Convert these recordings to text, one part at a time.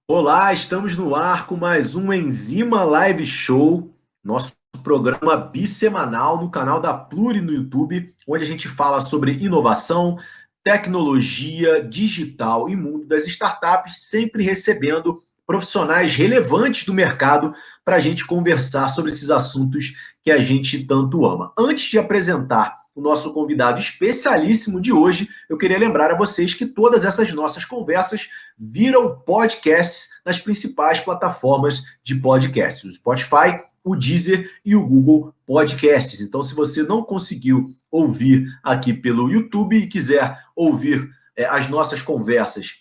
Olá, estamos no ar com mais um Enzima Live Show, nosso programa bissemanal no canal da Pluri no YouTube, onde a gente fala sobre inovação, tecnologia, digital e mundo das startups, sempre recebendo profissionais relevantes do mercado para a gente conversar sobre esses assuntos que a gente tanto ama. Antes de apresentar o nosso convidado especialíssimo de hoje, eu queria lembrar a vocês que todas essas nossas conversas viram podcasts nas principais plataformas de podcasts, o Spotify, o Deezer e o Google Podcasts. Então, se você não conseguiu ouvir aqui pelo YouTube e quiser ouvir as nossas conversas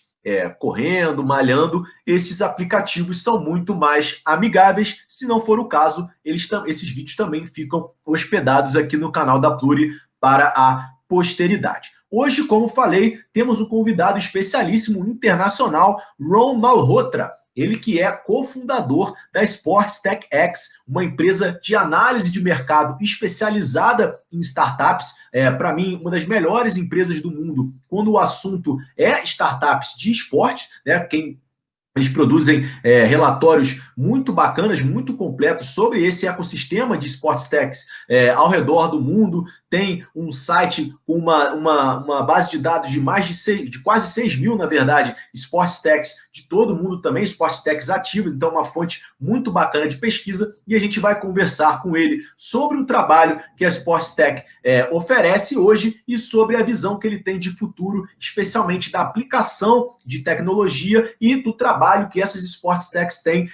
correndo, malhando, esses aplicativos são muito mais amigáveis. Se não for o caso, esses vídeos também ficam hospedados aqui no canal da Pluri para a posteridade. Hoje, como falei, temos um convidado especialíssimo internacional, Rohn Malhotra. Ele que é cofundador da SportsTechX, uma empresa de análise de mercado especializada em startups. Para mim, uma das melhores empresas do mundo quando o assunto é startups de esporte, né? Eles produzem relatórios muito bacanas, muito completos sobre esse ecossistema de SportsTechs ao redor do mundo. Tem um site com uma base de dados de de quase 6 mil, na verdade, SportsTechs de todo mundo também, SportsTechs ativos, então uma fonte muito bacana de pesquisa. E a gente vai conversar com ele sobre o trabalho que a SportsTech oferece hoje e sobre a visão que ele tem de futuro, especialmente da aplicação de tecnologia e do trabalho que essas SportsTechs têm,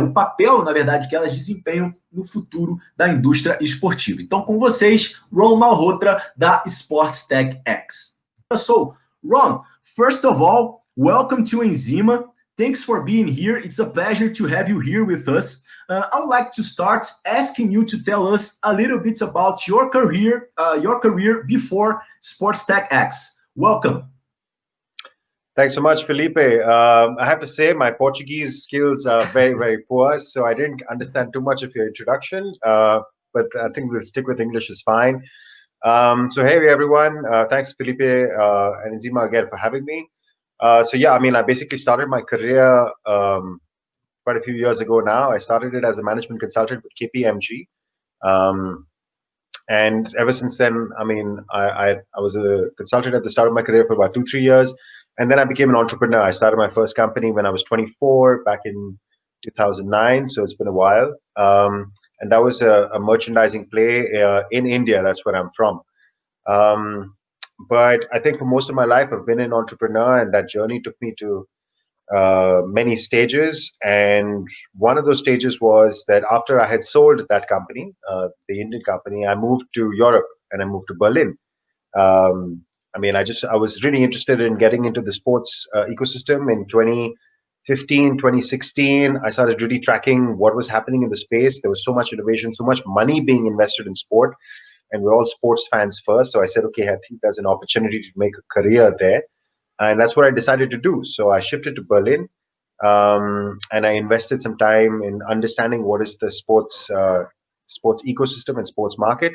o papel, na verdade, que elas desempenham no futuro da indústria esportiva. Então, com vocês, Rohn Malhotra, da SportsTechX. So, Rohn, first of all, welcome to Enzima. Thanks for being here. It's a pleasure to have you here with us. I would like to start asking you to tell us a little bit about your career before SportsTechX. Welcome. Thanks so much, Felipe. I have to say my Portuguese skills are very, very poor, so I didn't understand too much of your introduction, but I think we'll stick with English is fine. So hey, everyone. Thanks, Felipe and Enzima again for having me. So yeah, I mean, I basically started my career quite a few years ago now. I started it as a management consultant with KPMG. And ever since then, I mean, I was a consultant at the start of my career for about 2-3 years. And then I became an entrepreneur. I started my first company when I was 24 back in 2009. So it's been a while. And that was a merchandising play in India. That's where I'm from. But I think for most of my life, I've been an entrepreneur, and that journey took me to many stages. And one of those stages was that after I had sold that company, the Indian company, I moved to Europe and I moved to Berlin. I mean, I was really interested in getting into the sports ecosystem in 2015, 2016. I started really tracking what was happening in the space. There was so much innovation, so much money being invested in sport, and we're all sports fans first. So I said, okay, I think there's an opportunity to make a career there. And that's what I decided to do. So I shifted to Berlin, and I invested some time in understanding what is the sports ecosystem and sports market.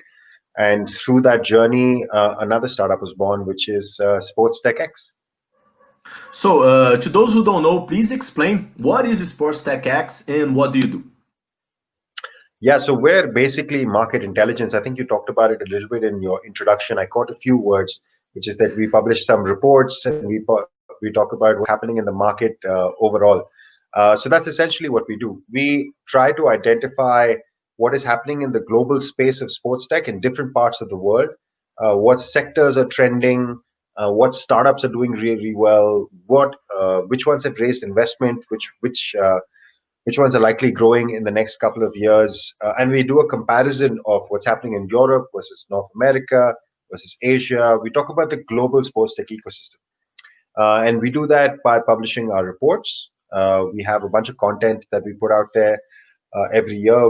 And through that journey, another startup was born, which is SportsTechX. So, to those who don't know, please explain what is SportsTechX and what do you do? Yeah, so we're basically market intelligence. I think you talked about it a little bit in your introduction. I caught a few words, which is that we publish some reports and we talk about what's happening in the market overall. So that's essentially what we do. We try to identify what is happening in the global space of sports tech in different parts of the world, what sectors are trending, what startups are doing really well, which ones have raised investment, which ones are likely growing in the next couple of years. And we do a comparison of what's happening in Europe versus North America versus Asia. We talk about the global sports tech ecosystem. And we do that by publishing our reports. We have a bunch of content that we put out there every year.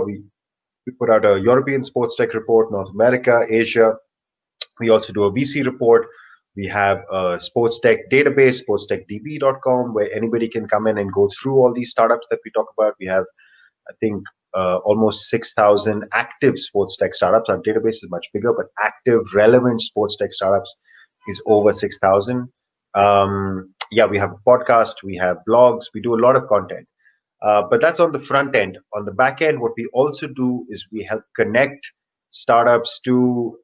We put out a European sports tech report, North America, Asia. We also do a VC report. We have a sports tech database, SportsTechDB.com, where anybody can come in and go through all these startups that we talk about. We have, I think, almost 6,000 active sports tech startups. Our database is much bigger, but active, relevant sports tech startups is over 6,000. Yeah, we have a podcast, we have blogs, we do a lot of content. But that's on the front end. On the back end, what we also do is we help connect startups to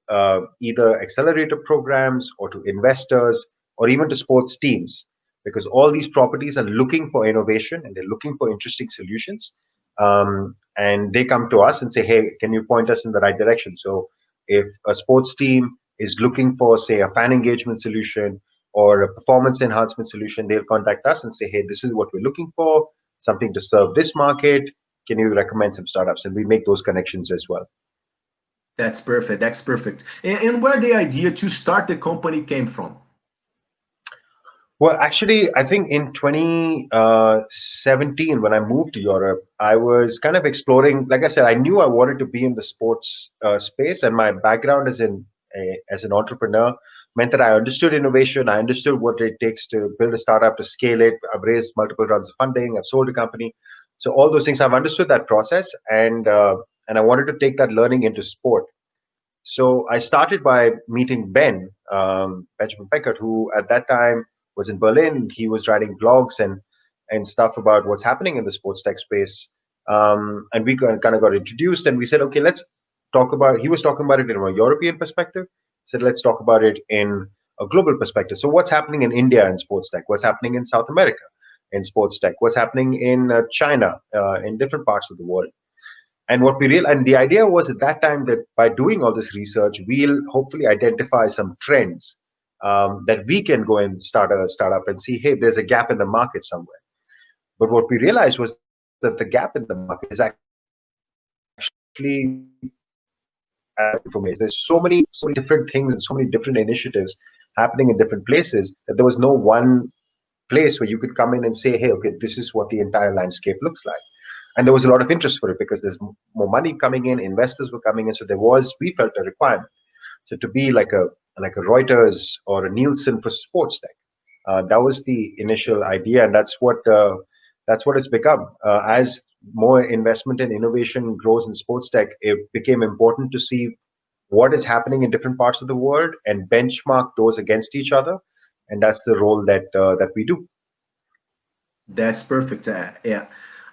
either accelerator programs or to investors or even to sports teams, because all these properties are looking for innovation and they're looking for interesting solutions. And they come to us and say, hey, can you point us in the right direction? So if a sports team is looking for, say, a fan engagement solution or a performance enhancement solution, they'll contact us and say, hey, this is what we're looking for, something to serve this market. Can you recommend some startups? And we make those connections as well. That's perfect. That's perfect. And where the idea to start the company came from? Well, actually, I think in 2017, when I moved to Europe, I was kind of exploring. Like I said, I knew I wanted to be in the sports space, and my background as an entrepreneur meant that I understood innovation. I understood what it takes to build a startup, to scale it. I've raised multiple rounds of funding. I've sold a company, so all those things I've understood that process, and I wanted to take that learning into sport. So I started by meeting Benjamin Beckert, who at that time was in Berlin. He was writing blogs and stuff about what's happening in the sports tech space. And we kind of got introduced, and we said, okay, let's talk about. He was talking about it in a European perspective. Said, let's talk about it in a global perspective. So what's happening in India in sports tech? What's happening in South America in sports tech? What's happening in China, in different parts of the world? And what we real and the idea was at that time that by doing all this research, we'll hopefully identify some trends that we can go and start a startup and see, hey, there's a gap in the market somewhere. But what we realized was that the gap in the market is actually information. There's so many different things and so many different initiatives happening in different places that there was no one place where you could come in and say, hey, okay, this is what the entire landscape looks like. And there was a lot of interest for it because there's more money coming in, investors were coming in, so we felt a requirement. So to be like a Reuters or a Nielsen for sports tech, that was the initial idea, and that's what it's become. As more investment and innovation grows in sports tech, it became important to see what is happening in different parts of the world and benchmark those against each other, and that's the role that we do. That's perfect. Yeah.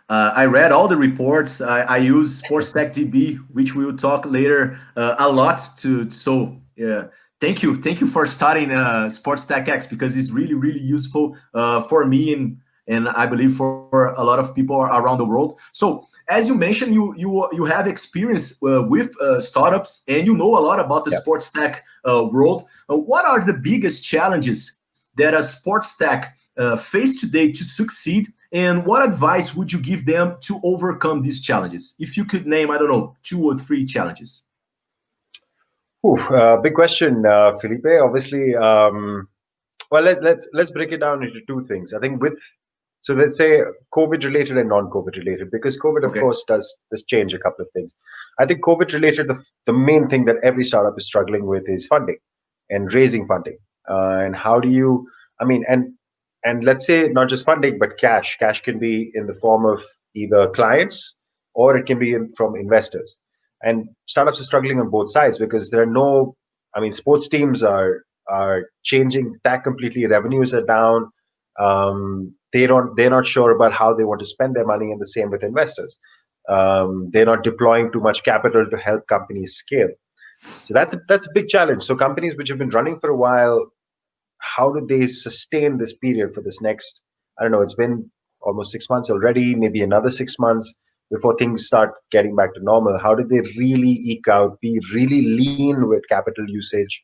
I read all the reports. I use SportsTechDB, which we will talk later a lot to. So yeah, thank you for starting SportsTechX, because it's really really useful for me and I believe for a lot of people around the world. So as you mentioned, you have experience with startups and you know a lot about the Yeah. sports tech world. What are the biggest challenges that a sports tech face today to succeed, and what advice would you give them to overcome these challenges? If you could name, I don't know, 2 or 3 challenges. Oof, big question, Felipe. Obviously, well, let's break it down into two things. I think so let's say COVID related and non-COVID related, because COVID, of Okay. course, does change a couple of things. I think COVID related, the main thing that every startup is struggling with is funding and raising funding. And how do you, I mean, and let's say not just funding, but cash. Cash can be in the form of either clients or it can be from investors. And startups are struggling on both sides because there are no, I mean, sports teams are changing tack completely. Revenues are down. They're not sure about how they want to spend their money, and the same with investors. They're not deploying too much capital to help companies scale. So that's a big challenge. So companies which have been running for a while, how do they sustain this period for this next, I don't know, it's been almost 6 months already, maybe another 6 months before things start getting back to normal. How do they really eke out, be really lean with capital usage,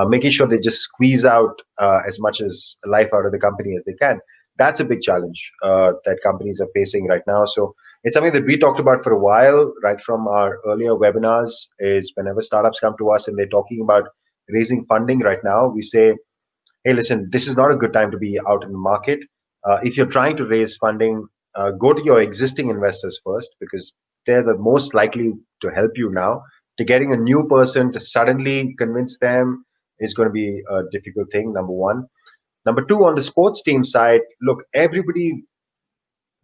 making sure they just squeeze out as much as life out of the company as they can? That's a big challenge that companies are facing right now. So it's something that we talked about for a while, right from our earlier webinars. Is whenever startups come to us and they're talking about raising funding right now, we say, hey, listen, this is not a good time to be out in the market. If you're trying to raise funding, go to your existing investors first, because they're the most likely to help you now. To getting a new person to suddenly convince them is going to be a difficult thing, number one. Number two, on the sports team side, look,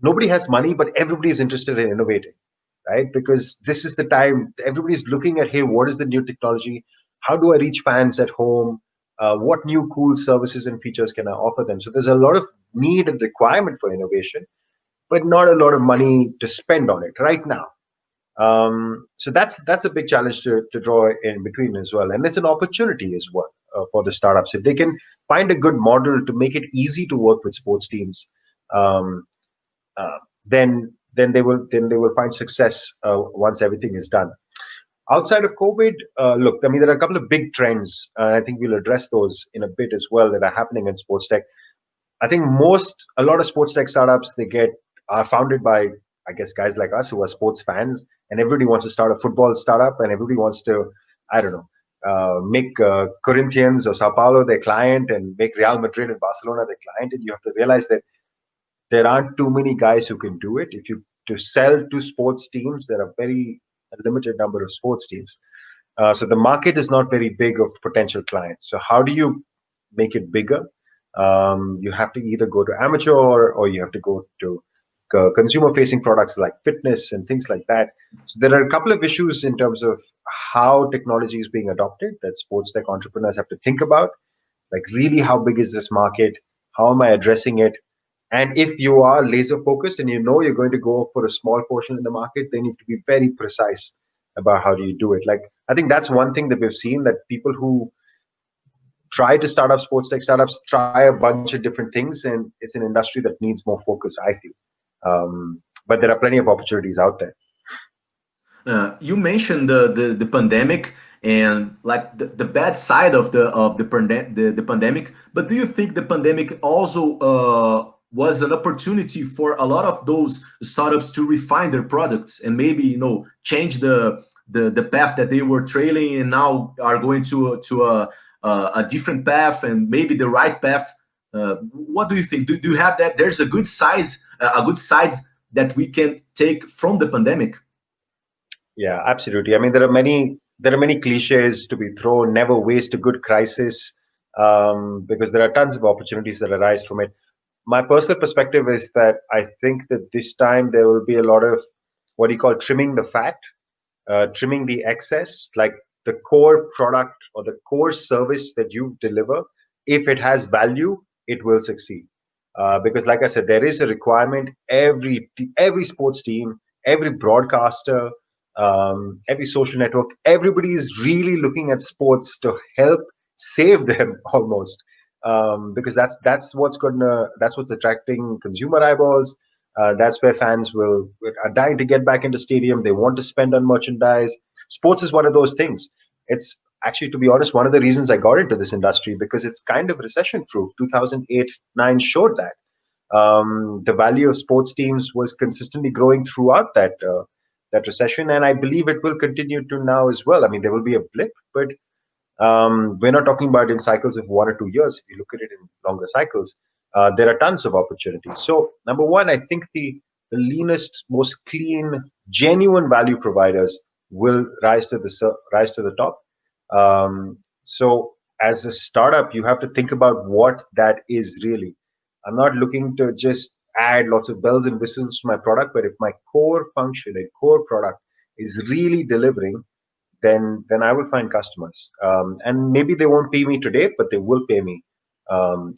nobody has money, but everybody is interested in innovating, right? Because this is the time everybody's looking at, hey, what is the new technology? How do I reach fans at home? what new cool services and features can I offer them? So there's a lot of need and requirement for innovation, but not a lot of money to spend on it right now. So that's a big challenge to draw in between as well, and it's an opportunity as well for the startups if they can find a good model to make it easy to work with sports teams. Um, uh, then they will find success once everything is done. Outside of COVID, look, I mean, there are a couple of big trends. I think we'll address those in a bit as well that are happening in sports tech. I think a lot of sports tech startups are founded by, I guess, guys like us who are sports fans, and everybody wants to start a football startup, and everybody wants to, I don't know, make Corinthians or Sao Paulo their client, and make Real Madrid and Barcelona their client, and you have to realize that there aren't too many guys who can do it. If you to sell to sports teams, there are very a limited number of sports teams. So the market is not very big of potential clients. So how do you make it bigger? You have to either go to amateur or you have to go to consumer-facing products like fitness and things like that. So there are a couple of issues in terms of how technology is being adopted that sports tech entrepreneurs have to think about. Like, really, how big is this market? How am I addressing it? And if you are laser focused and you know you're going to go for a small portion in the market, then you need to be very precise about how do you do it. Like, I think that's one thing that we've seen, that people who try to start up sports tech startups try a bunch of different things, and it's an industry that needs more focus, I feel. But there are plenty of opportunities out there. You mentioned the pandemic and like the bad side of the pandemic, but do you think the pandemic also was an opportunity for a lot of those startups to refine their products and maybe change the path that they were trailing and now are going to a different path and maybe the right path? What do you think? Do you have that? There's a good side that we can take from the pandemic. Yeah, absolutely. I mean, there are many cliches to be thrown. Never waste a good crisis, because there are tons of opportunities that arise from it. My personal perspective is that I think that this time there will be a lot of what do you call trimming the fat, trimming the excess, like the core product or the core service that you deliver. If it has value, it will succeed. Because, like I said, there is a requirement. Every sports team, every broadcaster, every social network, everybody is really looking at sports to help save them almost, because that's what's attracting consumer eyeballs. That's where fans are dying to get back into stadium. They want to spend on merchandise. Sports is one of those things. It's actually, to be honest, one of the reasons I got into this industry, because it's kind of recession proof. 2008-9 showed that the value of sports teams was consistently growing throughout that recession, and I believe it will continue to now as well. I mean, there will be a blip, but we're not talking about in cycles of 1 or 2 years. If you look at it in longer cycles, there are tons of opportunities. So, number one, I think the leanest, most clean, genuine value providers will rise to the top. So, as a startup, you have to think about what that is really. I'm not looking to just add lots of bells and whistles to my product, but if my core function and core product is really delivering, then I will find customers. And maybe they won't pay me today, but they will pay me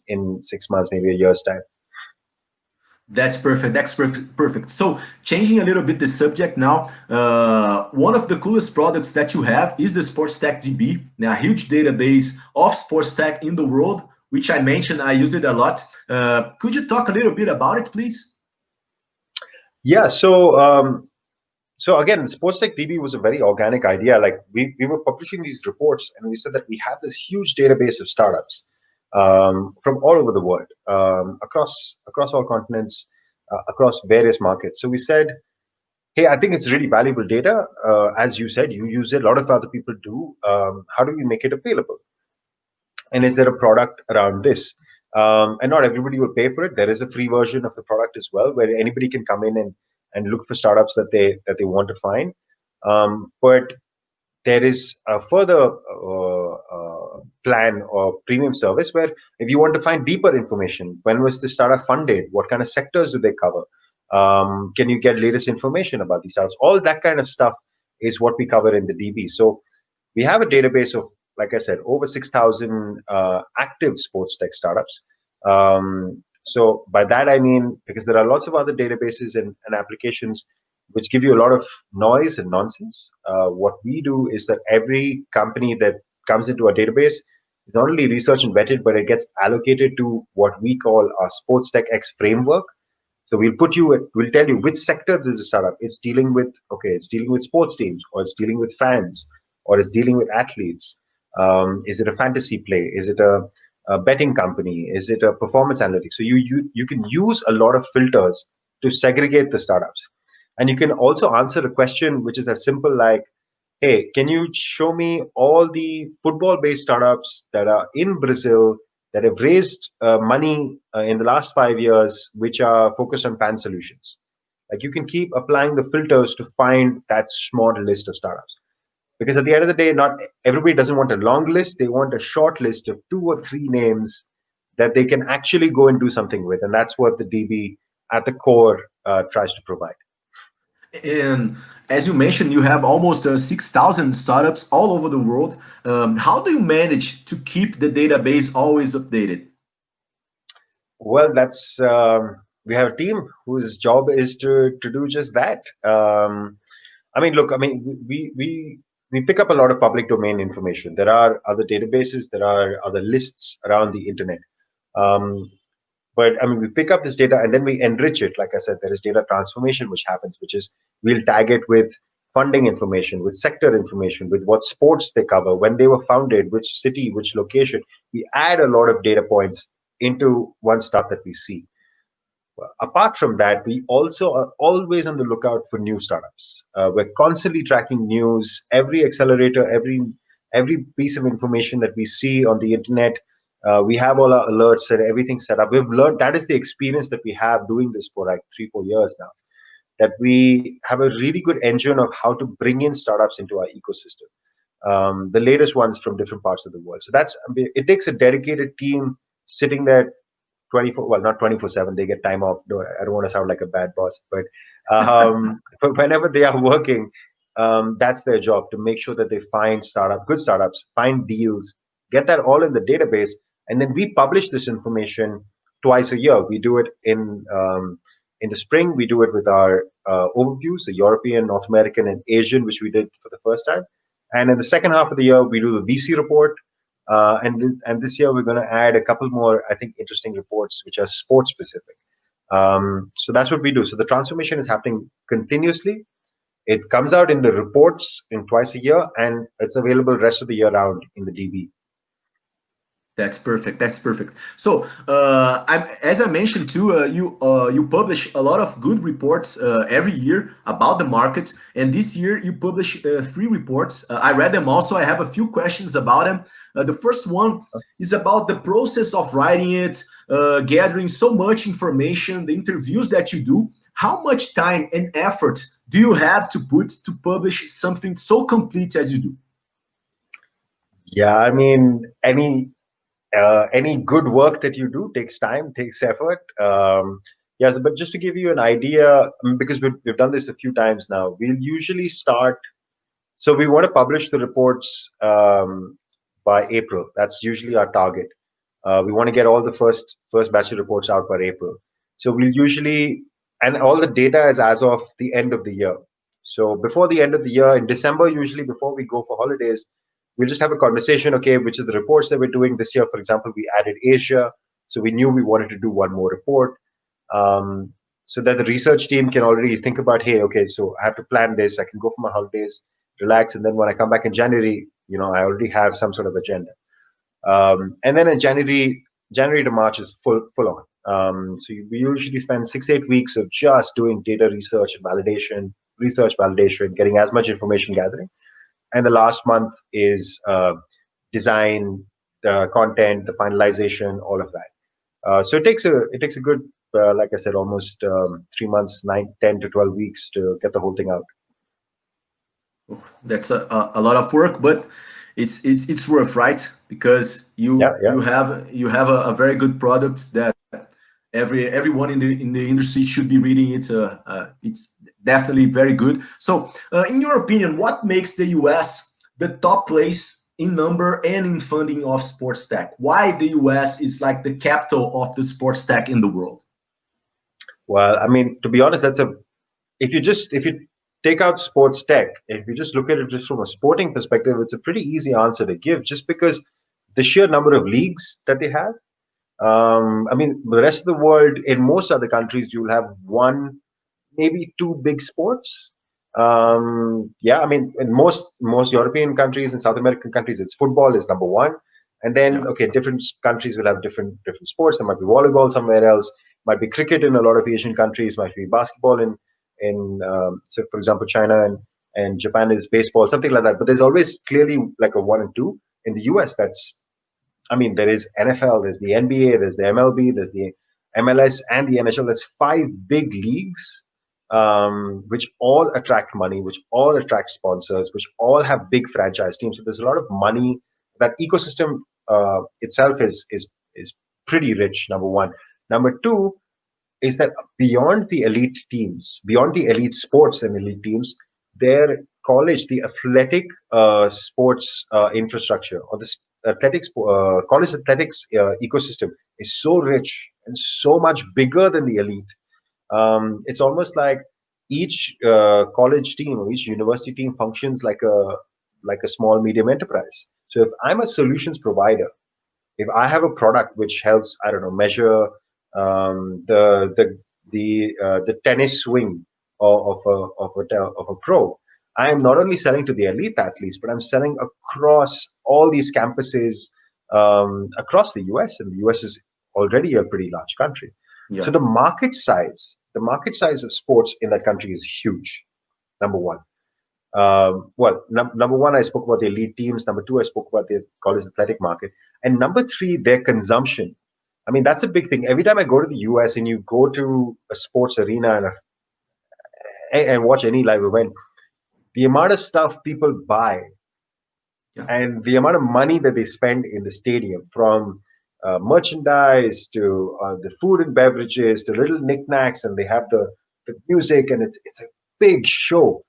in 6 months, maybe a year's time. That's perfect. That's perfect. Perfect. So, changing a little bit the subject now, one of the coolest products that you have is the SportsTechDB, a huge database of sports tech in the world, which I mentioned. I use it a lot. Could you talk a little bit about it, please? Yeah. So again, SportsTechDB was a very organic idea. Like, we were publishing these reports, and we said that we have this huge database of startups from all over the world, across all continents, across various markets. So we said, hey, I think it's really valuable data. As you said, you use it. A lot of other people do. How do we make it available? And is there a product around this? And not everybody will pay for it. There is a free version of the product as well, where anybody can come in and look for startups that they want to find. But there is a further plan or premium service where, if you want to find deeper information, when was the startup funded? What kind of sectors do they cover? Can you get latest information about these startups? All that kind of stuff is what we cover in the DB. So we have a database of like I said, over 6,000 active sports tech startups. So by that I mean, because there are lots of other databases and applications which give you a lot of noise and nonsense. What we do is that every company that comes into our database is not only researched and vetted, but it gets allocated to what we call our SportsTechX framework. So we'll tell you which sector this is a startup. It's dealing with, okay, it's dealing with sports teams, or it's dealing with fans, or it's dealing with athletes. Is it a fantasy play? Is it a betting company? Is it a performance analytics? So you can use a lot of filters to segregate the startups. And you can also answer a question which is as simple like, hey, can you show me all the football-based startups that are in Brazil that have raised money in the last 5 years, which are focused on fan solutions? Like you can keep applying the filters to find that small list of startups. Because at the end of the day, not everybody doesn't want a long list. They want a short list of 2 or 3 names that they can actually go and do something with. And that's what the DB at the core tries to provide. And as you mentioned, you have almost 6,000 startups all over the world. How do you manage to keep the database always updated? Well, that's we have a team whose job is to do just that. I mean, look, I mean, we pick up a lot of public domain information. There are other databases, there are other lists around the internet. Um, but I mean, we pick up this data and then we enrich it. Like I said, there is data transformation which happens, which is we'll tag it with funding information, with sector information, with what sports they cover, when they were founded, which city, which location. We add a lot of data points into one stuff that we see. Apart from that, we also are always on the lookout for new startups. We're constantly tracking news, every accelerator, every piece of information that we see on the internet. We have all our alerts and everything set up. We've learned that is the experience that we have doing this for like 3-4 years now. That we have a really good engine of how to bring in startups into our ecosystem. The latest ones from different parts of the world. So that's it takes a dedicated team sitting there 24, well, not 24/7, they get time off. I don't want to sound like a bad boss, but whenever they are working, that's their job, to make sure that they find good startups, find deals, get that all in the database, and then we publish this information twice a year. We do it in the spring. We do it with our overviews, the European, North American, and Asian, which we did for the first time. And in the second half of the year, we do the VC report. And this year we're going to add a couple more, I think, interesting reports which are sports specific. So that's what we do. So the transformation is happening continuously. It comes out in the reports in twice a year, and it's available rest of the year round in the DB. That's perfect. That's perfect. So, as I mentioned too, you publish a lot of good reports every year about the market, and this year you publish 3 reports. I read them also. I have a few questions about them. The first one is about the process of writing it, gathering so much information, the interviews that you do. How much time and effort do you have to put to publish something so complete as you do? Yeah, I mean, any good work that you do takes time, takes effort. Yes, but just to give you an idea, because we've done this a few times now, we'll usually start. So we want to publish the reports by April. That's usually our target. We want to get all the first batch of reports out by April. So we'll usually, and all the data is as of the end of the year. So before the end of the year, in December, usually before we go for holidays, we'll just have a conversation. Okay, which are the reports that we're doing this year? For example, we added Asia, so we knew we wanted to do one more report, so that the research team can already think about, hey, okay, so I have to plan this. I can go for my holidays, relax, and then when I come back in January, I already have some sort of agenda. And then in January to March is full on. So we usually spend 6-8 weeks of just doing data research and validation, getting as much information gathering. And the last month is design, the content, the finalization, all of that. So it takes a good, like I said, almost 3 months, 10 to 12 weeks to get the whole thing out. That's a lot of work, but it's worth, right? Because Yeah. you have a very good product that everyone in the industry should be reading it. It's definitely very good. So, in your opinion, what makes the US the top place in number and in funding of sports tech? Why the US is like the capital of the sports tech in the world? Well, I mean, to be honest, if you take out sports tech, if you just look at it just from a sporting perspective, it's a pretty easy answer to give, just because the sheer number of leagues that they have. I mean, the rest of the world, in most other countries, you'll have one, maybe two big sports. Yeah, I mean, in most European countries and South American countries, it's football is number one, and then Yeah, okay, different countries will have different sports. There might be volleyball somewhere else, might be cricket in a lot of Asian countries, might be basketball in so for example, China and Japan is baseball, something like that. But there's always clearly like a one and two. In the US, that's I mean, there is NFL, there's the NBA, there's the MLB, there's the MLS, and the NHL. There's five big leagues, which all attract money, which all attract sponsors, which all have big franchise teams. So there's a lot of money. That ecosystem itself is pretty rich. Number one. Number two is that beyond the elite teams, beyond the elite sports and elite teams, their college, the athletic sports infrastructure or the college athletics ecosystem is so rich and so much bigger than the elite. It's almost like each college team or each university team functions like a small medium enterprise. So if I'm a solutions provider, if I have a product which helps, I don't know, measure the tennis swing of a pro, I am not only selling to the elite athletes, but I'm selling across all these campuses across the US, and the US is already a pretty large country. So yeah, the market size of sports in that country is huge. Number one. Number one, I spoke about the elite teams. Number two, I spoke about the college athletic market. And number three, their consumption. I mean, that's a big thing. Every time I go to the US and you go to a sports arena and watch any live event, the amount of stuff people buy yeah, and the amount of money that they spend in the stadium, from merchandise to the food and beverages to little knickknacks, and they have the music, and it's a big show.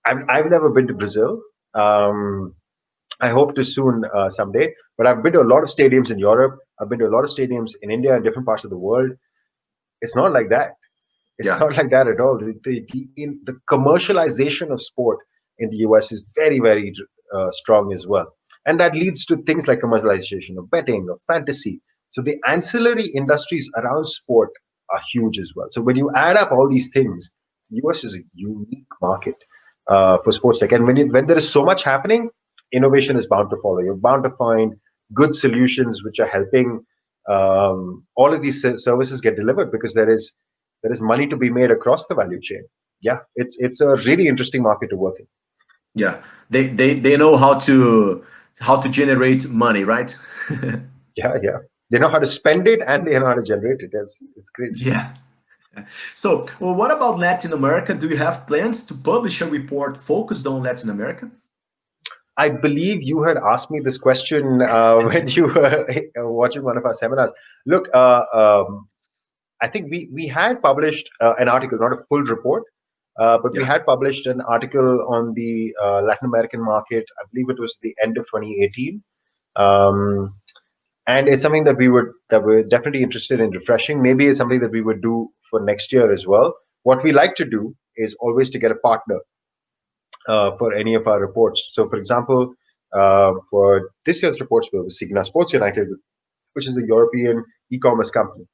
I've never been to Brazil. I hope to soon someday. But I've been to a lot of stadiums in Europe. I've been to a lot of stadiums in India and different parts of the world. It's not like that. It's yeah, not like that at all. The commercialization of sport in the US is very, very strong as well. And that leads to things like commercialization of betting, of fantasy. So the ancillary industries around sport are huge as well. So when you add up all these things, US is a unique market for sports tech. And when there is so much happening, innovation is bound to follow. You're bound to find good solutions which are helping all of these services get delivered, because there is money to be made across the value chain. Yeah, it's a really interesting market to work in. yeah. They know how to generate money, right? Yeah, yeah. They know how to spend it and they know how to generate it. It's crazy. Yeah. So, well, what about Latin America? Do you have plans to publish a report focused on Latin America? I believe you had asked me this question when you were watching one of our seminars. Look, I think we had published an article, not a full report, but we Yeah, had published an article on the Latin American market. I believe it was the end of 2018. Um, and it's something that we're definitely interested in refreshing. Maybe it's something that we would do for next year as well. What we like to do is always to get a partner for any of our reports. So, for example, for this year's reports, we will be Signa Sports United, which is a European e-commerce company,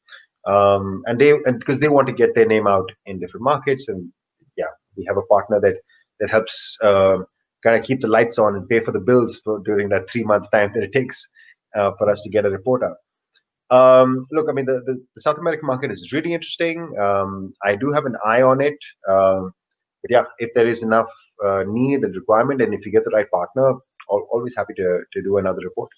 and because they want to get their name out in different markets, and yeah, we have a partner that helps kind of keep the lights on and pay for the bills for during that 3 month time that it takes for us to get a report out. Look, I mean, the South American market is really interesting. I do have an eye on it. But yeah, if there is enough need and requirement, and if you get the right partner, always happy to do another report.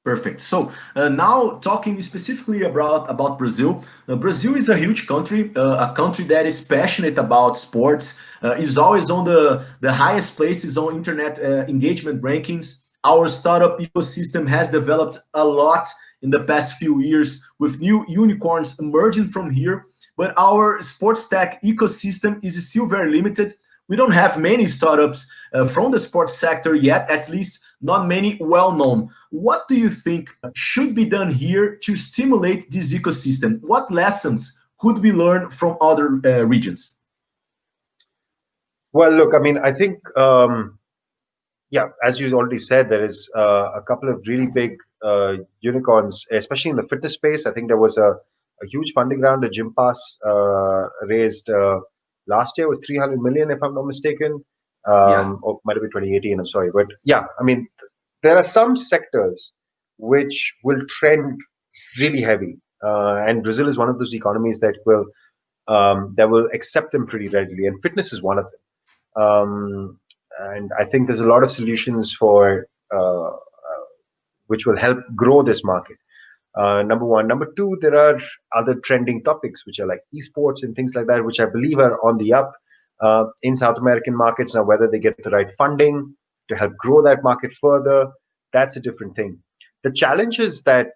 perfect. So now talking specifically about Brazil. Brazil is a huge country, a country that is passionate about sports, is always on the highest places on internet engagement rankings. Our startup ecosystem has developed a lot in the past few years with new unicorns emerging from here. But our sports tech ecosystem is still very limited. We don't have many startups from the sports sector yet, at least not many well-known. What do you think should be done here to stimulate this ecosystem? What lessons could we learn from other regions? Well, look, I mean, I think, yeah, as you already said, there is a couple of really big unicorns, especially in the fitness space. I think there was a huge funding round that Gym Pass raised last year, was 300 million, if I'm not mistaken. Yeah. Or might have been 2018, I'm sorry. But yeah, I mean, there are some sectors which will trend really heavy. And Brazil is one of those economies that will accept them pretty readily. And fitness is one of them. And I think there's a lot of solutions for which will help grow this market. Number one. Number two, there are other trending topics which are like esports and things like that, which I believe are on the up in South American markets. Now, whether they get the right funding to help grow that market further, that's a different thing. The challenges that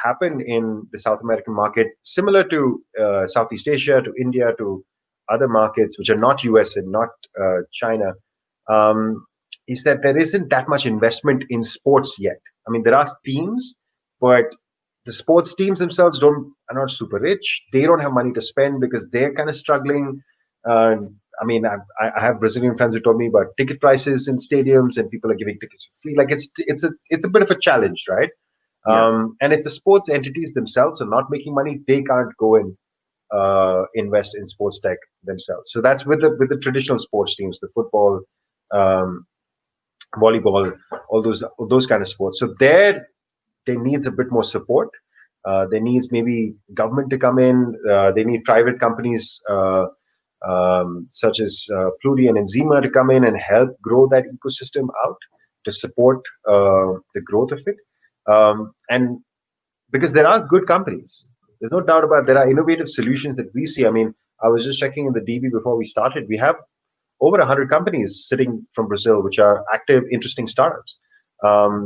happen in the South American market, similar to Southeast Asia, to India, to other markets which are not US and not China, um, is that there isn't that much investment in sports yet. I mean, there are teams, but the sports teams themselves don't are not super rich. They don't have money to spend because they're kind of struggling. Uh, I mean, I have Brazilian friends who told me about ticket prices in stadiums, and people are giving tickets for free. Like it's a bit of a challenge, right? Yeah. And if the sports entities themselves are not making money, they can't go and invest in sports tech themselves. So that's with the traditional sports teams, the football, um, volleyball, all those kind of sports. So there needs a bit more support. There needs maybe government to come in. They need private companies such as Pluri and Enzima to come in and help grow that ecosystem out to support the growth of it. And because there are good companies, there's no doubt about it. There are innovative solutions that we see. I mean, I was just checking in the DB before we started. We have over 100 companies sitting from Brazil, which are active, interesting startups,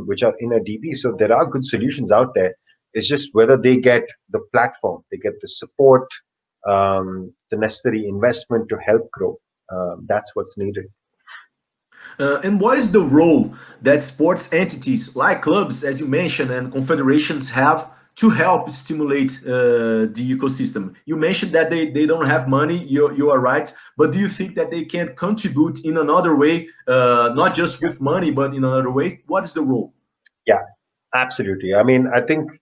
which are in a DB. So there are good solutions out there. It's just whether they get the platform, they get the support, the necessary investment to help grow. That's what's needed. And what is the role that sports entities like clubs, as you mentioned, and confederations have to help stimulate the ecosystem? You mentioned that they don't have money, you are right, but do you think that they can contribute in another way, not just with money, but in another way? What is the role? Yeah, absolutely. I mean, I think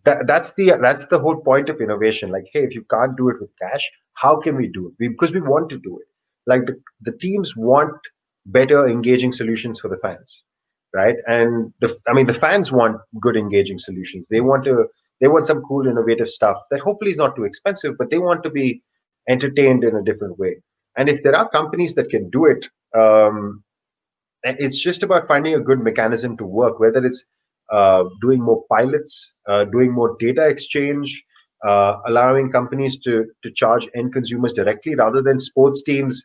that's the whole point of innovation. Like, hey, if you can't do it with cash, how can we do it? Because we want to do it. Like the teams want better engaging solutions for the fans, right? And I mean, the fans want good engaging solutions. They want some cool, innovative stuff that hopefully is not too expensive, but they want to be entertained in a different way. And if there are companies that can do it, it's just about finding a good mechanism to work, whether it's doing more pilots, doing more data exchange, allowing companies to charge end consumers directly rather than sports teams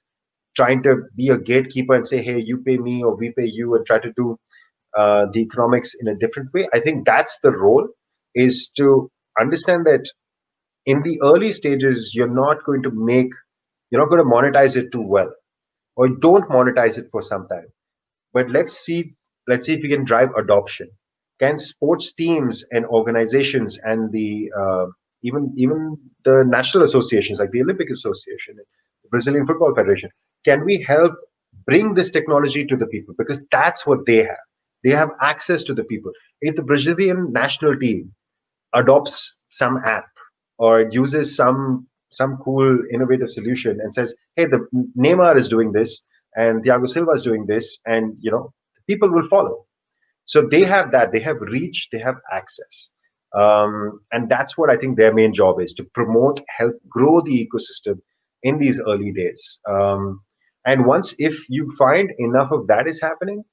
trying to be a gatekeeper and say, hey, you pay me or we pay you, and try to do the economics in a different way. I think that's the role, is to understand that in the early stages, you're not going to monetize it too well, or don't monetize it for some time, but let's see if we can drive adoption. Can sports teams and organizations and the even the national associations like the Olympic Association, the Brazilian Football Federation, can we help bring this technology to the people? Because that's what they have. They have access to the people. If the Brazilian national team adopts some app or uses some cool innovative solution and says, hey, the Neymar is doing this and Thiago Silva is doing this, and people will follow. So they have that, they have reach, they have access. And that's what I think their main job is, to promote, help grow the ecosystem in these early days. And once, if you find enough of that is happening,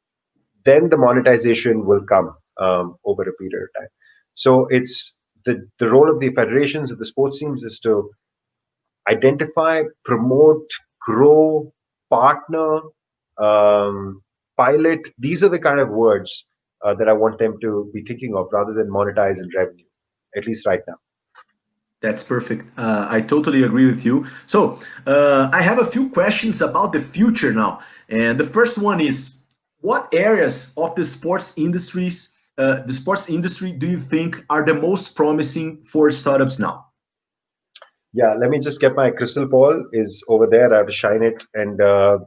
then the monetization will come over a period of time. So it's the role of the federations of the sports teams is to identify, promote, grow, partner, pilot. These are the kind of words that I want them to be thinking of rather than monetize and revenue, at least right now. That's perfect. I totally agree with you. So I have a few questions about the future now. And the first one is, what areas of the sports industry do you think are the most promising for startups now? Yeah, let me just get my crystal ball is over there. I have to shine it and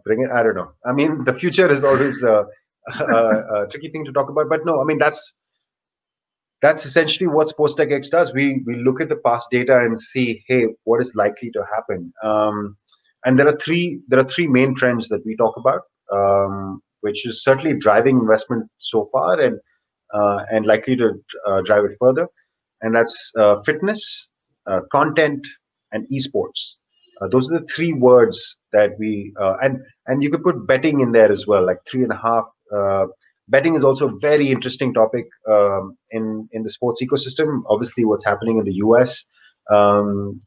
bring it. I don't know. I mean, the future is always a tricky thing to talk about, but no, I mean that's essentially what SportsTechX does. We look at the past data and see, hey, what is likely to happen. And there are three main trends that we talk about, which is certainly driving investment so far and likely to drive it further. And that's fitness, content, and esports. Those are the three words that we and you could put betting in there as well, like three and a half. Betting is also a very interesting topic in the sports ecosystem. Obviously, what's happening in the US um,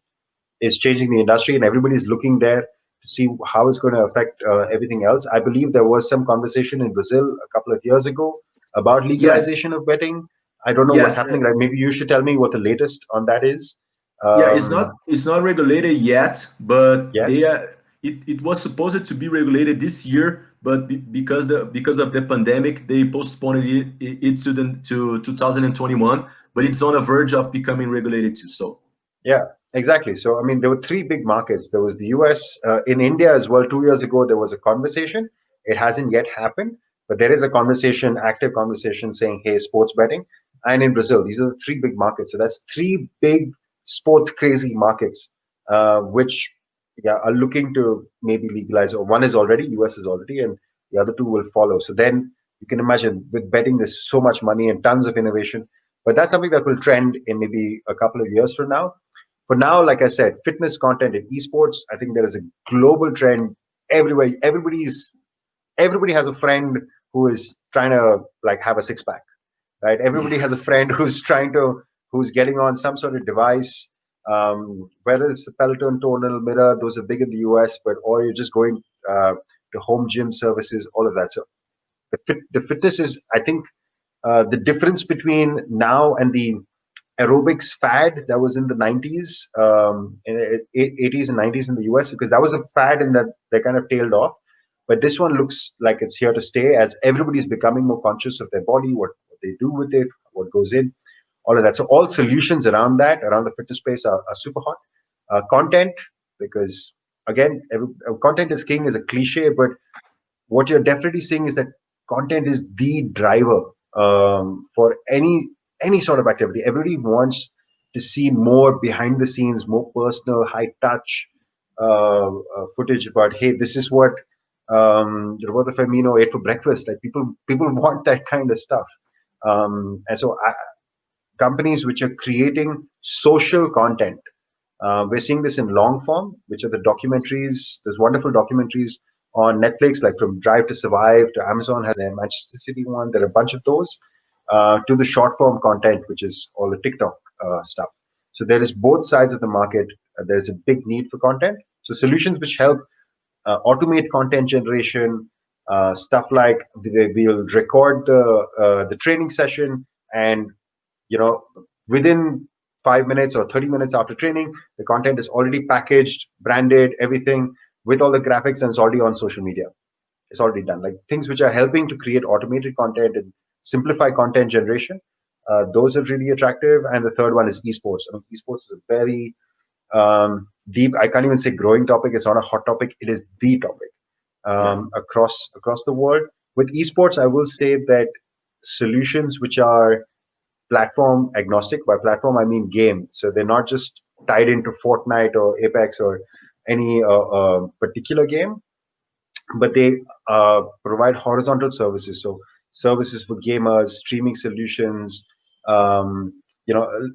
is changing the industry, and everybody's looking there to see how it's going to affect everything else. I believe there was some conversation in Brazil a couple of years ago about Yes, legalization of betting. I don't know what's yes. happening. Right? Maybe you should tell me what the latest on that is. Yeah, Um, it's not regulated yet, but yeah, it was supposed to be regulated this year, but because of the pandemic, they postponed it to 2021. But it's on the verge of becoming regulated too. So yeah, exactly. So, I mean, there were three big markets. There was the US, in India as well. 2 years ago, there was a conversation. It hasn't yet happened, but there is a conversation, active conversation saying, hey, sports betting. And in Brazil, these are the three big markets. So that's three big sports crazy markets, which yeah, are looking to maybe legalize. Or one is already, US is already, and the other two will follow. So then you can imagine with betting, there's so much money and tons of innovation. But that's something that will trend in maybe a couple of years from now. For now, like I said, fitness content and esports, I think there is a global trend everywhere. Everybody has a friend who is trying to like have a six pack, right? Everybody has a friend who's getting on some sort of device, whether it's the Peloton tonal mirror, those are big in the US, but or you're just going to home gym services, all of that. So the fitness is, I think, the difference between now and the aerobics fad that was in the 90s, 80s and 90s in the US, because that was a fad and that they kind of tailed off. But this one looks like it's here to stay as everybody's becoming more conscious of their body, what they do with it, what goes in, all of that. So all solutions around that, around the fitness space are super hot. Content, because again, content is king is a cliche, but what you're definitely seeing is that content is the driver for any sort of activity. Everybody wants to see more behind the scenes, more personal, high touch footage about, hey, this is what Roberto Firmino ate for breakfast. Like people want that kind of stuff, and so companies which are creating social content. We're seeing this in long form, which are the documentaries. There's wonderful documentaries on Netflix, like from Drive to Survive to Amazon has a Manchester City one. There are a bunch of those to the short form content, which is all the TikTok stuff. So there is both sides of the market. There's a big need for content. So solutions which help automate content generation, stuff like we'll record the training session, and you know within 5 minutes or 30 minutes after training, the content is already packaged, branded, everything with all the graphics, and it's already on social media. It's already done. Like things which are helping to create automated content and simplify content generation. Those are really attractive. And the third one is esports. I mean, esports is a very deep. I can't even say growing topic. It's not a hot topic. It is the topic yeah, across the world. With esports, I will say that solutions which are platform agnostic. By platform, I mean game. So they're not just tied into Fortnite or Apex or any particular game, but they provide horizontal services. So services for gamers, streaming solutions,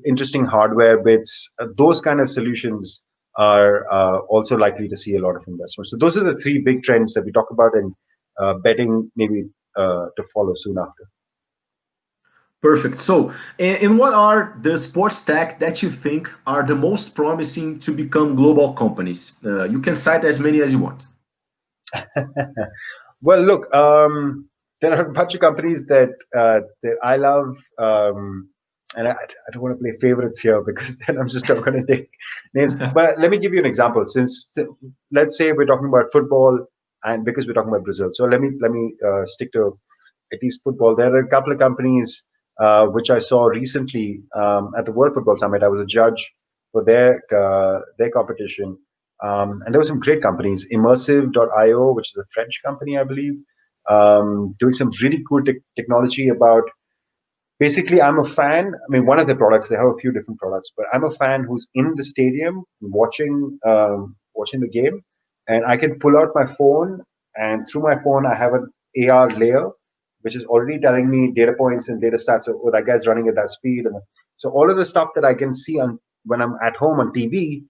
interesting hardware bits. Those kind of solutions are also likely to see a lot of investment. So those are the three big trends that we talk about, and betting maybe to follow soon after. perfect. So, and what are the sports tech that you think are the most promising to become global companies? You can cite as many as you want. Well, look, there are a bunch of companies that I love, and I don't want to play favorites here because then I'm just not going to take names. But let me give you an example. Let's say we're talking about football, and because we're talking about Brazil, so let me stick to at least football. There are a couple of companies which I saw recently at the World Football Summit. I was a judge for their competition, and there were some great companies. Immersive.io, which is a French company, I believe, doing some really cool technology about. Basically, I'm a fan. I mean, one of the products, they have a few different products, but I'm a fan who's in the stadium watching the game, and I can pull out my phone, and through my phone, I have an AR layer, which is already telling me data points and data stats. Oh, that guy's running at that speed, and so all of the stuff that I can see on when I'm at home on TV,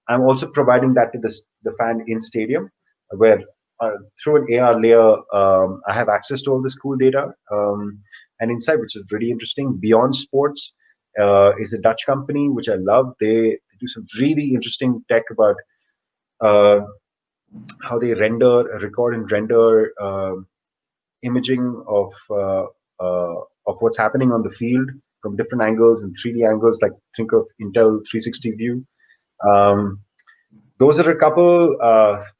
I'm also providing that to the fan in stadium, where through an AR layer, I have access to all this cool data and insight, which is really interesting. Beyond Sports is a Dutch company which I love. They do some really interesting tech about uh, how they record and render imaging of what's happening on the field from different angles and 3D angles. Like think of Intel 360 view. Um, those are a couple.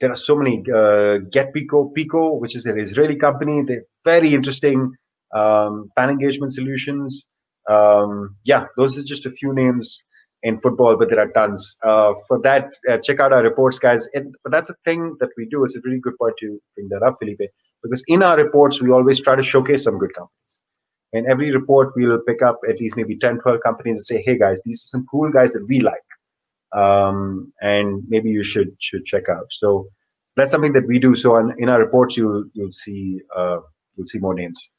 There are so many. Pico, which is an Israeli company. They're very interesting fan engagement solutions. Yeah, those are just a few names in football, but there are tons. For that, check out our reports, guys. But that's a thing that we do. It's a really good point to bring that up, Felipe, because in our reports, we always try to showcase some good companies. In every report, we'll pick up at least maybe 10, 12 companies and say, hey, guys, these are some cool guys that we like. And maybe you should check out. So that's something that we do. So in our reports, you'll see more names.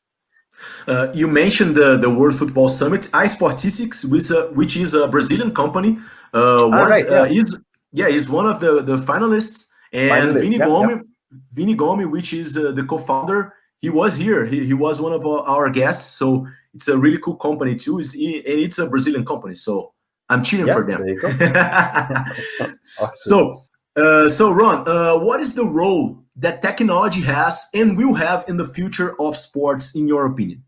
You mentioned the World Football Summit. isSPORTSTECH, which is a Brazilian company, Right, yeah, is one of the finalists. And finally, yeah, yeah. Vini Gomes, which is the co-founder, he was here. He was one of our guests. So it's a really cool company too. And it's a Brazilian company. So I'm cheering Yeah, for them. there you go. Awesome. So Ron, what is the role that technology has and will have in the future of sports, in your opinion?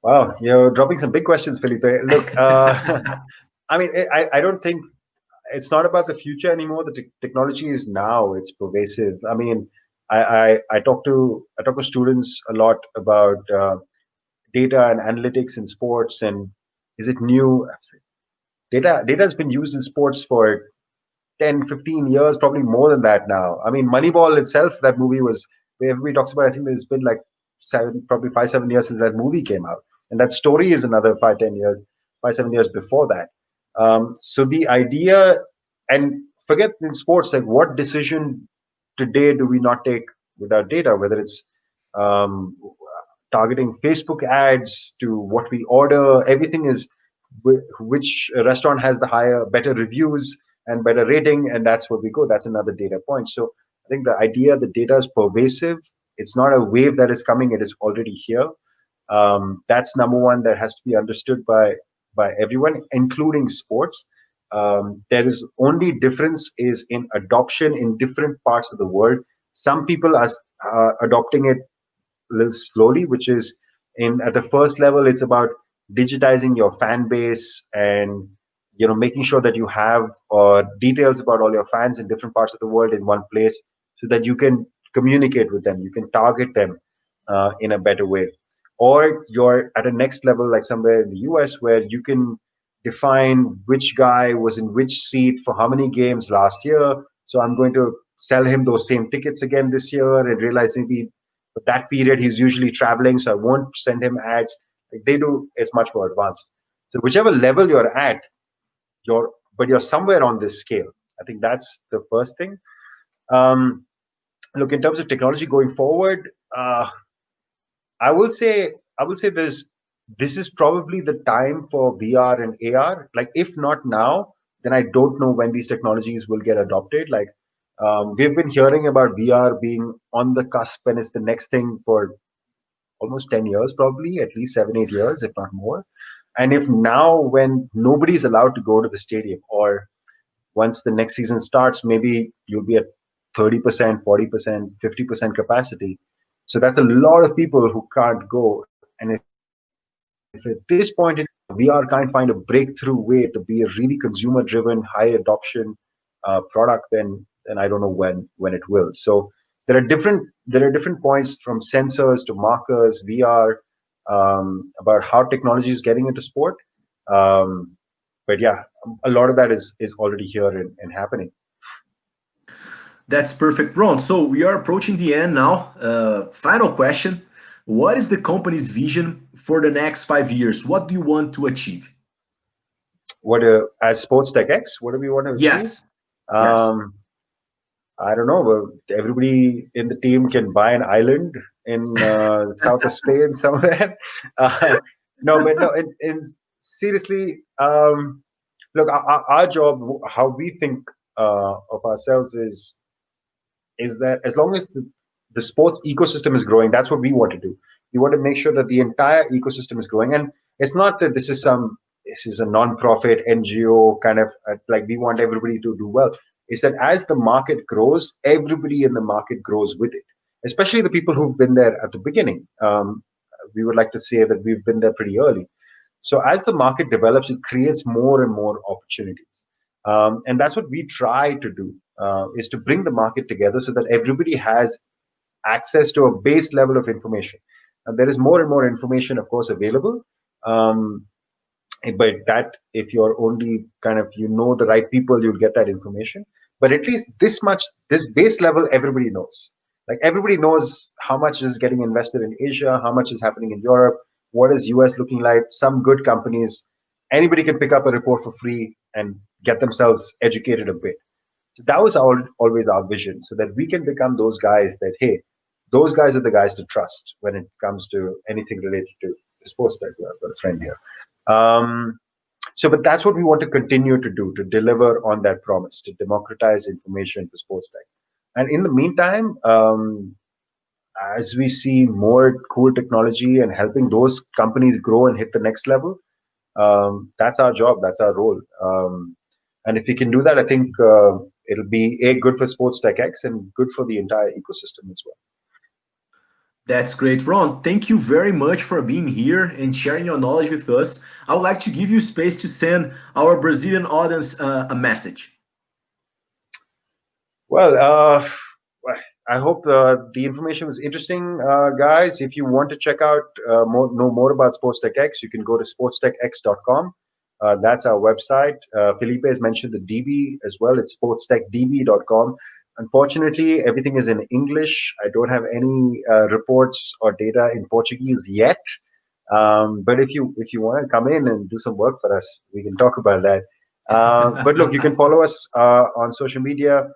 Wow, you're dropping some big questions, Felipe. Look, I mean, I don't think it's not about the future anymore. The technology is now; it's pervasive. I mean, I talk to students a lot about data and analytics in sports, and is it new? Data has been used in sports for 10, 15 years, probably more than that now. I mean, Moneyball itself, that movie was, everybody talks about, I think it's been like probably 5, 7 years since that movie came out. And that story is another 5, 10 years, 5, 7 years before that. So the idea, and forget in sports, like what decision today do we not take without data, whether it's um, targeting Facebook ads to what we order, everything is which restaurant has the better reviews and better rating, and that's where we go. That's another data point. So I think the idea that data is pervasive, it's not a wave that is coming, it is already here. That's number one that has to be understood by everyone, including sports. There is only difference is in adoption in different parts of the world. Some people are adopting it a little slowly, which is in at the first level, it's about digitizing your fan base and making sure that you have details about all your fans in different parts of the world in one place, so that you can communicate with them, you can target them in a better way. Or you're at a next level, like somewhere in the US, where you can define which guy was in which seat for how many games last year. So I'm going to sell him those same tickets again this year, and realize maybe for that period he's usually traveling, so I won't send him ads. Like they do, is much more advanced. So whichever level you're at, you're somewhere on this scale. I think that's the first thing. um, Look, in terms of technology going forward, I will say this is probably the time for VR and AR. Like if not now, then I don't know when these technologies will get adopted. Like we've been hearing about VR being on the cusp, and it's the next thing for almost 10 years, probably at least 7, 8 years, if not more. And if now, when nobody's allowed to go to the stadium, or once the next season starts, maybe you'll be at 30%, 40%, 50% capacity. So that's a lot of people who can't go. And if at this point in VR can't find a breakthrough way to be a really consumer-driven, high adoption product, then I don't know when it will. So there are different points from sensors to markers, VR, about how technology is getting into sport. But yeah, a lot of that is already here and happening. That's perfect, Ron. So we are approaching the end now. Final question. What is the company's vision for the next 5 years? What do you want to achieve? What as SportsTechX, what do we want to achieve? Yes. Yes. I don't know. Everybody in the team can buy an island in south of Spain somewhere. Uh, no, but no. Seriously, look, our job, how we think of ourselves is that as long as the sports ecosystem is growing, that's what we want to do. We want to make sure that the entire ecosystem is growing, and it's not that this is a non-profit NGO kind of like we want everybody to do well. It's that as the market grows, everybody in the market grows with it, especially the people who've been there at the beginning. We would like to say that we've been there pretty early. So as the market develops, it creates more and more opportunities. And that's what we try to do, is to bring the market together so that everybody has access to a base level of information. And there is more and more information, of course, available. But that if you're only kind of, the right people, you'll get that information. But at least this base level, everybody knows. Like everybody knows how much is getting invested in Asia, how much is happening in Europe, what is US looking like, some good companies. Anybody can pick up a report for free and get themselves educated a bit. So that was always our vision, so that we can become those guys that, hey, those guys are the guys to trust when it comes to anything related to the sports tech. I've got a friend here. But that's what we want to continue to do, to deliver on that promise, to democratize information for sports tech. And in the meantime, as we see more cool technology and helping those companies grow and hit the next level, that's our job, that's our role. And if we can do that, I think it'll be good for SportsTechX and good for the entire ecosystem as well. That's great, Ron. Thank you very much for being here and sharing your knowledge with us. I would like to give you space to send our Brazilian audience a message. Well, I hope the information was interesting, guys. If you want to check out know more about SportsTechX, you can go to sportstechx.com. That's our website. Felipe has mentioned the DB as well. It's sportstechdb.com. Unfortunately, everything is in English. I don't have any reports or data in Portuguese yet. But if you want to come in and do some work for us, we can talk about that. But look, you can follow us on social media.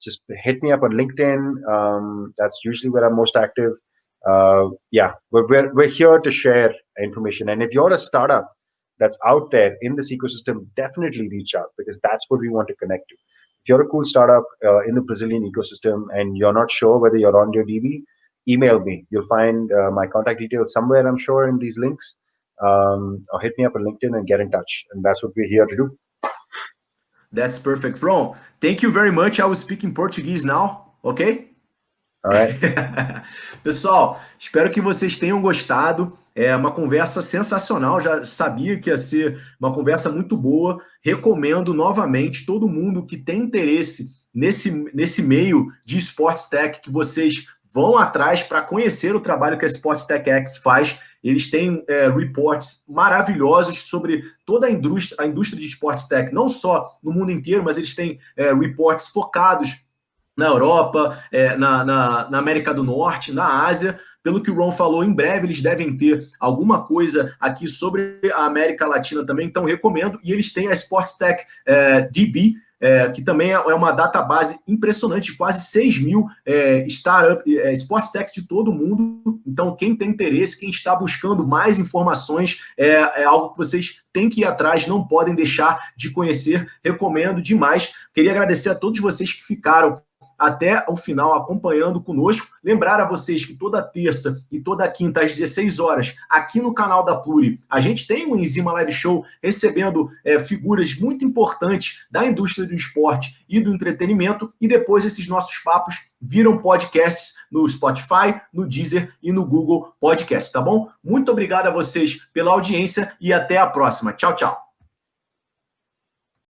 Just hit me up on LinkedIn. That's usually where I'm most active. Yeah, we're here to share information. And if you're a startup that's out there in this ecosystem, definitely reach out, because that's what we want to connect to. If you're a cool startup in the Brazilian ecosystem and you're not sure whether you're on your DB, email me. You'll find my contact details somewhere, I'm sure, in these links. Or hit me up on LinkedIn and get in touch. And that's what we're here to do. That's perfect, Ron. Thank you very much. I will speak in Portuguese now, ok? All right. Pessoal, espero que vocês tenham gostado. É uma conversa sensacional. Já sabia que ia ser uma conversa muito boa. Recomendo novamente todo mundo que tem interesse nesse meio de Sports Tech, que vocês vão atrás para conhecer o trabalho que a SportsTechX faz. Eles têm reports maravilhosos sobre toda a indústria de Sports Tech, não só no mundo inteiro, mas eles têm reports focados na Europa, na América do Norte, na Ásia. Pelo que o Ron falou, em breve eles devem ter alguma coisa aqui sobre a América Latina também, então recomendo. E eles têm a SportsTechDB, que também é uma database impressionante, quase 6 mil Sports Tech de todo mundo. Então, quem tem interesse, quem está buscando mais informações, é algo que vocês têm que ir atrás, não podem deixar de conhecer, recomendo demais. Queria agradecer a todos vocês que ficaram até o final acompanhando conosco. Lembrar a vocês que toda terça e toda quinta às 16 horas, aqui no canal da Pluri, a gente tem um Enzima Live Show recebendo figuras muito importantes da indústria do esporte e do entretenimento, e depois esses nossos papos viram podcasts no Spotify, no Deezer e no Google Podcast, tá bom? Muito obrigado a vocês pela audiência e até a próxima. Tchau, tchau.